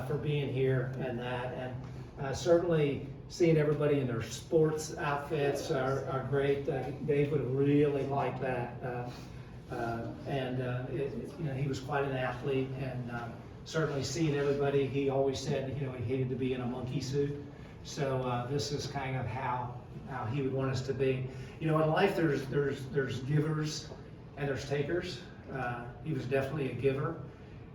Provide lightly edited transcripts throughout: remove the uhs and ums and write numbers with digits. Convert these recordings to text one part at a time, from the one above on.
for being here and that. And certainly seeing everybody in their sports outfits are great. Dave would really like that. He was quite an athlete, and certainly seeing everybody, he always said, he hated to be in a monkey suit. So this is kind of how he would want us to be. In life there's givers and there's takers. He was definitely a giver,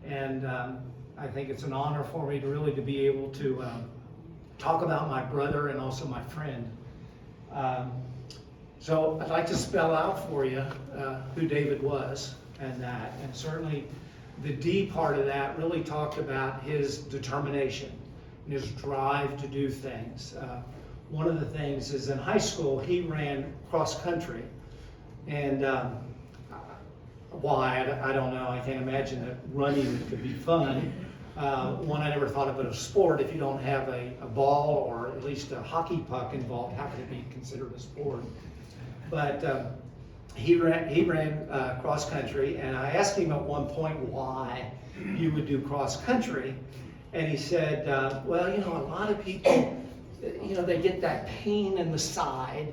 and I think it's an honor for me to be able to talk about my brother and also my friend. So I'd like to spell out for you who David was and that, and certainly the D part of that really talked about his determination and his drive to do things. One of the things is in high school he ran cross country, and why, I don't know. I can't imagine that running could be fun. One, I never thought of it as a sport. If you don't have a ball or at least a hockey puck involved, how could it be considered a sport? But he ran cross country, and I asked him at one point why he would do cross country, and he said, well, a lot of people, they get that pain in the side,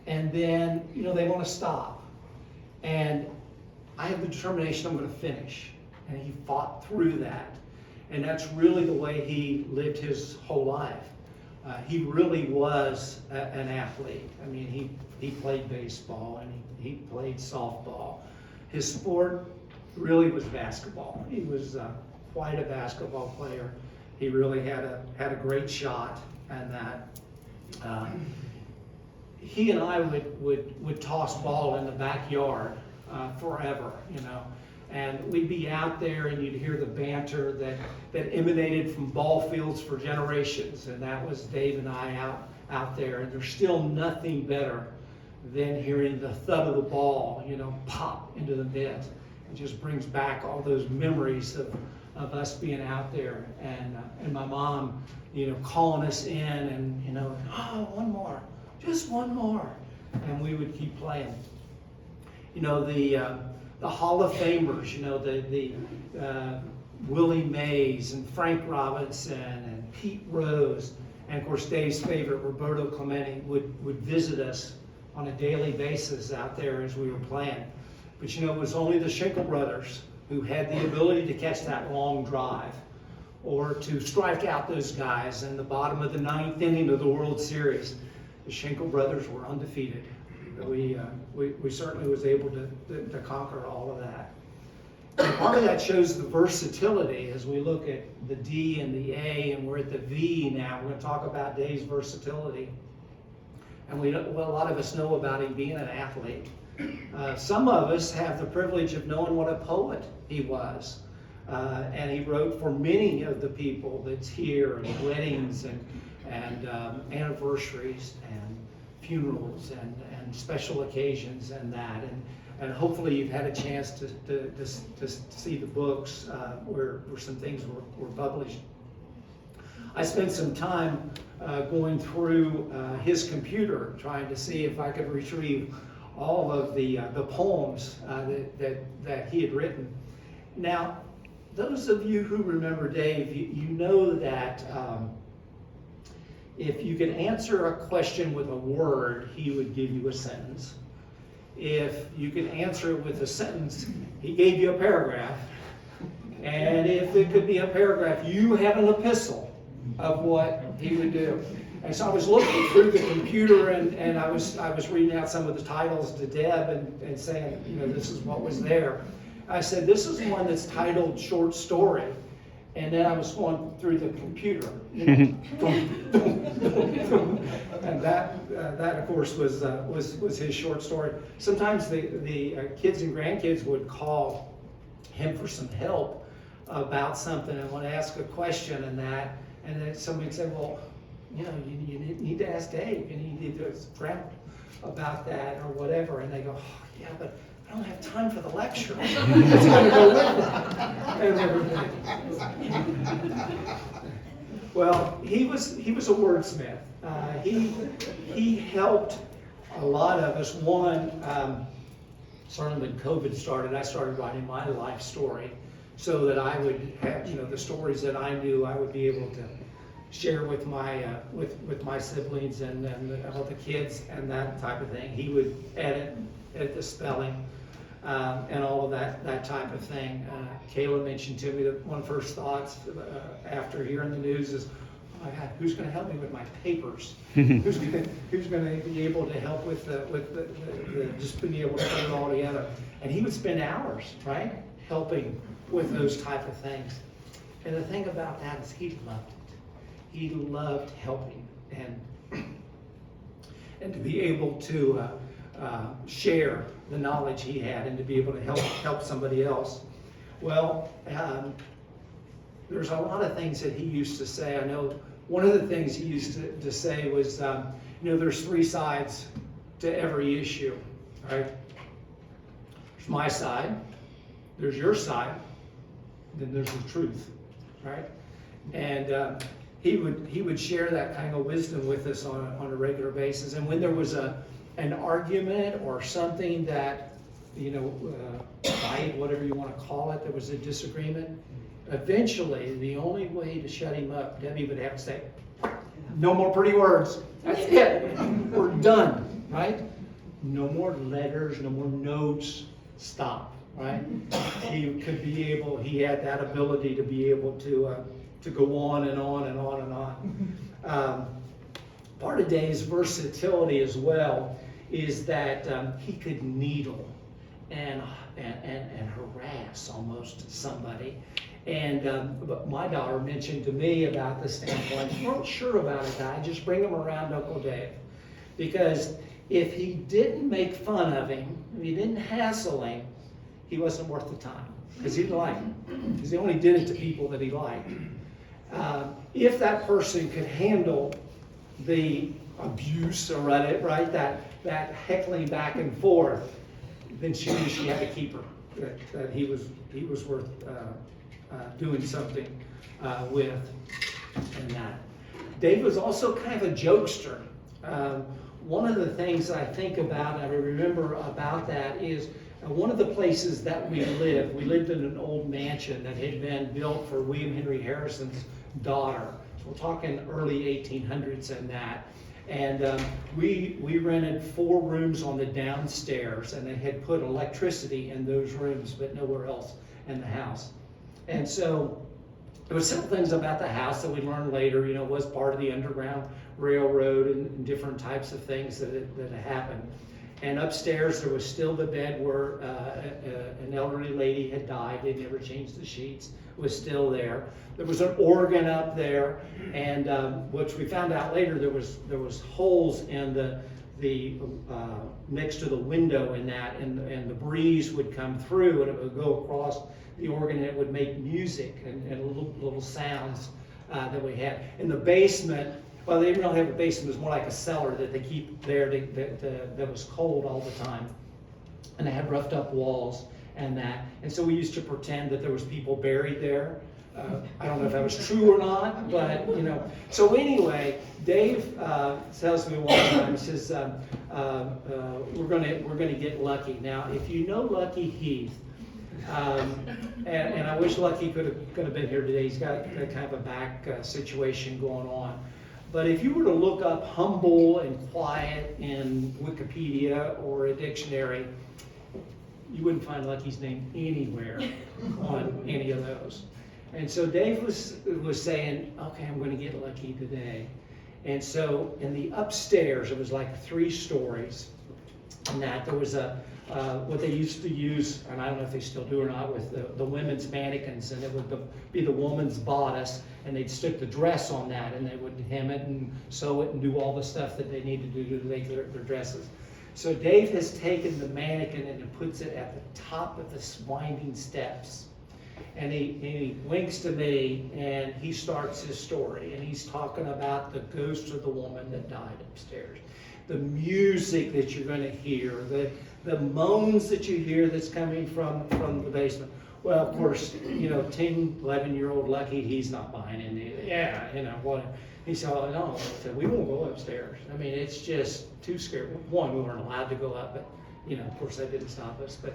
and then, they want to stop. And I have the determination I'm going to finish. And he fought through that. And that's really the way he lived his whole life. He really was an athlete. I mean, he played baseball and he played softball. His sport really was basketball. He was quite a basketball player. He really had a great shot, and that. He and I would toss ball in the backyard forever, and we'd be out there and you'd hear the banter that emanated from ball fields for generations, and that was Dave and I out there. And there's still nothing better than hearing the thud of the ball, pop into the net. It just brings back all those memories of us being out there, and my mom, calling us in, and oh, one more, just one more, and we would keep playing. The Hall of Famers, the Willie Mays and Frank Robinson and Pete Rose, and of course Dave's favorite, Roberto Clemente, would visit us on a daily basis out there as we were playing. But it was only the Shinkle brothers who had the ability to catch that long drive or to strike out those guys in the bottom of the 9th inning of the World Series. The Shinkle brothers were undefeated. We certainly was able to conquer all of that. And part of that shows the versatility as we look at the D and the A, and we're at the V now. We're going to talk about Dave's versatility. And a lot of us know about him being an athlete. Some of us have the privilege of knowing what a poet he was. And he wrote for many of the people that's here, and weddings and anniversaries and funerals and special occasions and that. And hopefully you've had a chance to see the books where some things were published. I spent some time going through his computer trying to see if I could retrieve all of the poems that he had written. Now, those of you who remember Dave, you know that if you could answer a question with a word, he would give you a sentence. If you could answer it with a sentence, he gave you a paragraph. And if it could be a paragraph, you had an epistle of what he would do. And so I was looking through the computer, and I was reading out some of the titles to Deb and saying, this is what was there. I said, this is one that's titled Short Story. And then I was going through the computer. And that of course, was his short story. Sometimes the kids and grandkids would call him for some help about something and want to ask a question and that. And then somebody said, well, you need to ask Dave. You need to grab about that or whatever. And they go, oh, yeah, but I don't have time for the lecture. It's going to go with it. And everything. Well, he was a wordsmith. He helped a lot of us. One, certainly when COVID started, I started writing my life story. so that I would have, the stories that I knew, I would be able to share with my with my siblings and all the kids and that type of thing. He would edit the spelling and all of that type of thing. Kayla mentioned to me that one of her first thoughts after hearing the news is, oh my God, who's going to help me with my papers? who's going to be able to help with the just being able to put it all together? And he would spend hours, right, helping with those type of things. And the thing about that is he loved it. He loved helping and to be able to share the knowledge he had and to be able to help somebody else. Well, there's a lot of things that he used to say. I know one of the things he used to say was, there's three sides to every issue, right? There's my side, there's your side, then there's the truth, right? And he would share that kind of wisdom with us on a regular basis. And when there was an argument or something that, fight, whatever you want to call it, there was a disagreement, eventually the only way to shut him up, Debbie would have to say, no more pretty words. That's it. We're done, right? No more letters, no more notes. Stop, right? He had that ability to be able to go on and on and on and on. Part of Dave's versatility as well is that he could needle and harass almost somebody. And but my daughter mentioned to me about the standpoint, if you weren't sure about a guy, just bring him around Uncle Dave. Because if he didn't make fun of him, if he didn't hassle him, he wasn't worth the time. Because he didn't like him. Because he only did it to people that he liked. If that person could handle the abuse, or right, that heckling back and forth, then she knew she had to keep her. That he was worth doing something with, and that. Dave was also kind of a jokester. One of the things I think about, and I remember about that, is one of the places that we lived in an old mansion that had been built for William Henry Harrison's daughter. So we're talking early 1800s and that. And we rented 4 rooms on the downstairs, and they had put electricity in those rooms, but nowhere else in the house. And so there were several things about the house that we learned later, was part of the Underground Railroad and different types of things that had happened. And upstairs there was still the bed where an elderly lady had died. They'd never changed the sheets. It was still there. There was an organ up there, and which we found out later, there was holes in the next to the window in that, and the breeze would come through and it would go across the organ, and it would make music and little sounds that we had. In the basement, well, they didn't really have a basement. It was more like a cellar that they keep there that was cold all the time. And they had roughed up walls and that. And so we used to pretend that there was people buried there. I don't know if that was true or not, but So anyway, Dave tells me one time, he says, we're gonna get Lucky. Now, if you know Lucky Heath, and I wish Lucky could have been here today. He's got kind of a back situation going on. But if you were to look up humble and quiet in Wikipedia or a dictionary, you wouldn't find Lucky's name anywhere on any of those. And so Dave was saying, okay, I'm going to get Lucky today. And so in the upstairs, it was like 3 stories, and that there was what they used to use, and I don't know if they still do or not, with the women's mannequins, and it would be the woman's bodice, and they'd stick the dress on that, and they would hem it and sew it and do all the stuff that they needed to do to make their dresses. So Dave has taken the mannequin and puts it at the top of the winding steps. And he winks to me, and he starts his story, and he's talking about the ghost of the woman that died upstairs, the music that you're going to hear, the moans that you hear that's coming from the basement. Well, of course, 10, 11-year-old Lucky, he's not buying into it. Yeah, what? He said, oh, no, we won't go upstairs. I mean, it's just too scary. One, we weren't allowed to go up, but of course that didn't stop us, but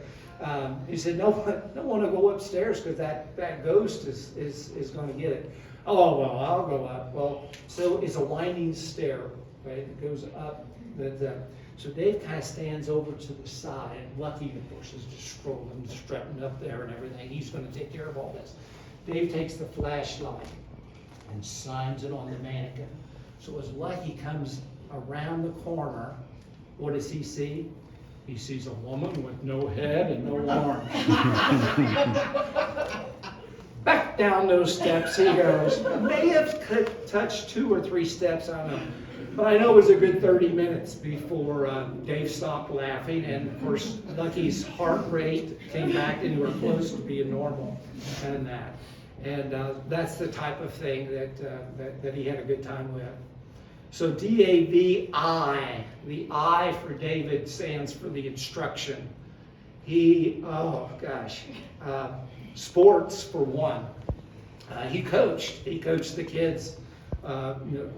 he said, no one will go upstairs because that ghost is going to get it. Oh, well, I'll go up. Well, so it's a winding stair, right? It goes up. So Dave kind of stands over to the side, and Lucky, of course, is just strutting up there and everything. He's going to take care of all this. Dave takes the flashlight and shines it on the mannequin. So as Lucky comes around the corner, what does he see? He sees a woman with no head and no arms. Back down those steps he goes. May have touched 2 or 3 steps, I don't know. But I know it was a good 30 minutes before Dave stopped laughing, and of course Lucky's heart rate came back anywhere close to being normal, and that's the type of thing that he had a good time with. So DAVI, the I for David stands for the instruction. Sports for one. He coached the kids.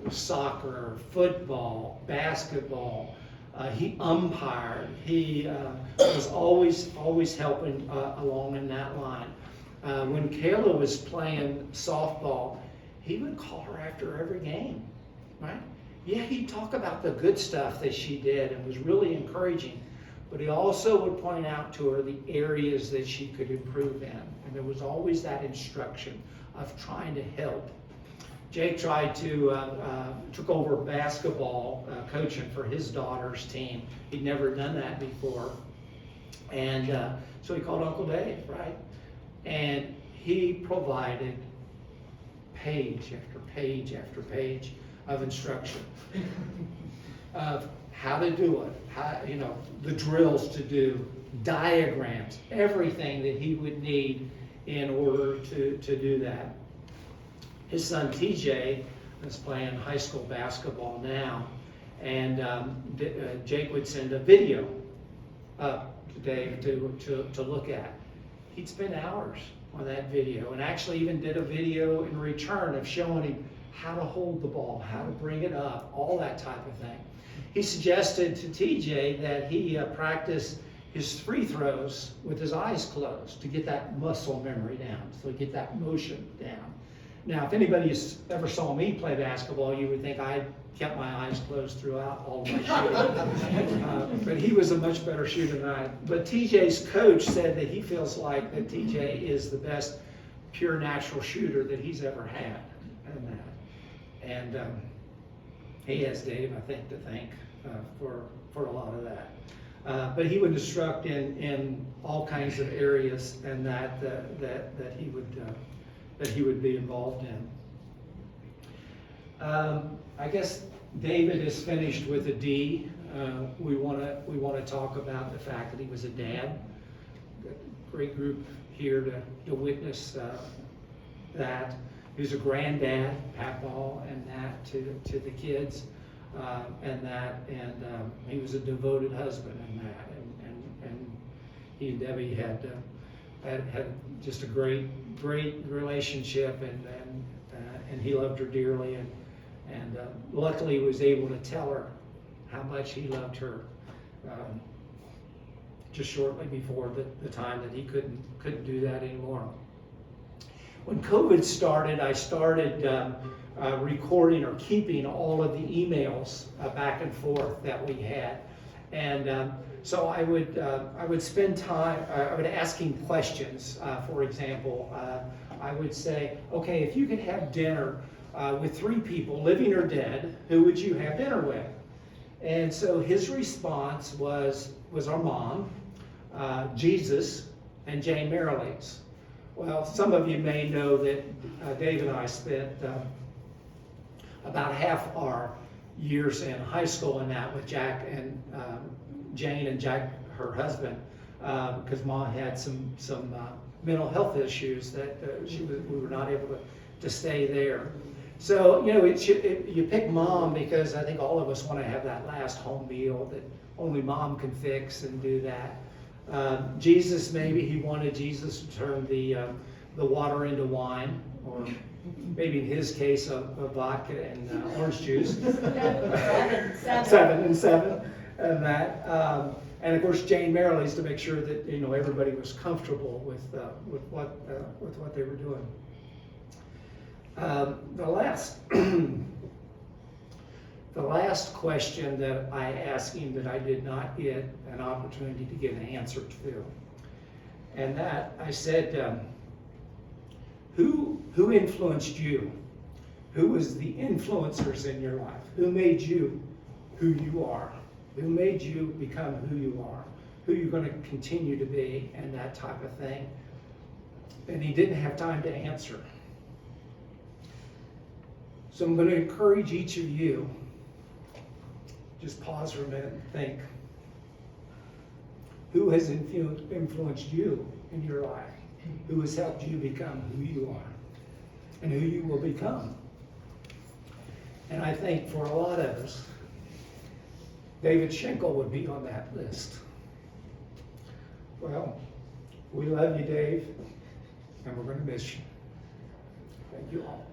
Soccer, football, basketball. He umpired. He was always helping along in that line. When Kayla was playing softball, he would call her after every game, right? Yeah, he'd talk about the good stuff that she did and was really encouraging, but he also would point out to her the areas that she could improve in. And there was always that instruction of trying to help. Jake took over basketball coaching for his daughter's team. He'd never done that before. And so he called Uncle Dave, right? And he provided page after page after page of instruction of how to do it, the drills to do, diagrams, everything that he would need in order to do that. His son TJ is playing high school basketball now, and Jake would send a video up to Dave to look at. He'd spend hours on that video, and actually even did a video in return of showing him how to hold the ball, how to bring it up, all that type of thing. He suggested to TJ that he practice his free throws with his eyes closed to get that muscle memory down, so get that motion down. Now, if anybody ever saw me play basketball, you would think I kept my eyes closed throughout all of my shooting. But he was a much better shooter than I. But TJ's coach said that he feels like that TJ is the best pure natural shooter that he's ever had. And he has Dave, I think, to thank for a lot of that. But he would instruct in all kinds of areas, and that he would be involved in. I guess David is finished with a D. We want to talk about the fact that he was a dad. Great group here to witness that. He was a granddad, Papaw, and that to the kids, and he was a devoted husband, and he and Debbie had just a great relationship, and he loved her dearly, and luckily was able to tell her how much he loved her just shortly before the time that he couldn't do that anymore. When COVID started, I started recording or keeping all of the emails back and forth that we had, and so I would spend time. I would ask him questions. For example, I would say, "Okay, if you could have dinner with 3 people, living or dead, who would you have dinner with?" And so his response was our mom, Jesus, and Jane Merrilees. Well, some of you may know that Dave and I spent about half our years in high school and that with Jack and Jane and Jack, her husband, because Mom had some mental health issues that we were not able to stay there. So, you pick Mom because I think all of us want to have that last home meal that only Mom can fix and do that. Jesus, maybe he wanted Jesus to turn the water into wine, or maybe in his case, a vodka and orange juice. 7 and 7, and that. And of course, Jane Merrill's to make sure that, you know, everybody was comfortable with what they were doing. The last question that I asked him that I did not get an opportunity to get an answer to, and that I said, who influenced you? Who was the influencers in your life? Who made you who you are? Who made you become who you are? Who you're going to continue to be, and that type of thing. And he didn't have time to answer. So I'm going to encourage each of you, just pause for a minute and think. Who has influenced you in your life? Who has helped you become who you are and who you will become? And I think for a lot of us, David Shinkle would be on that list. Well, we love you, Dave, and we're going to miss you. Thank you all.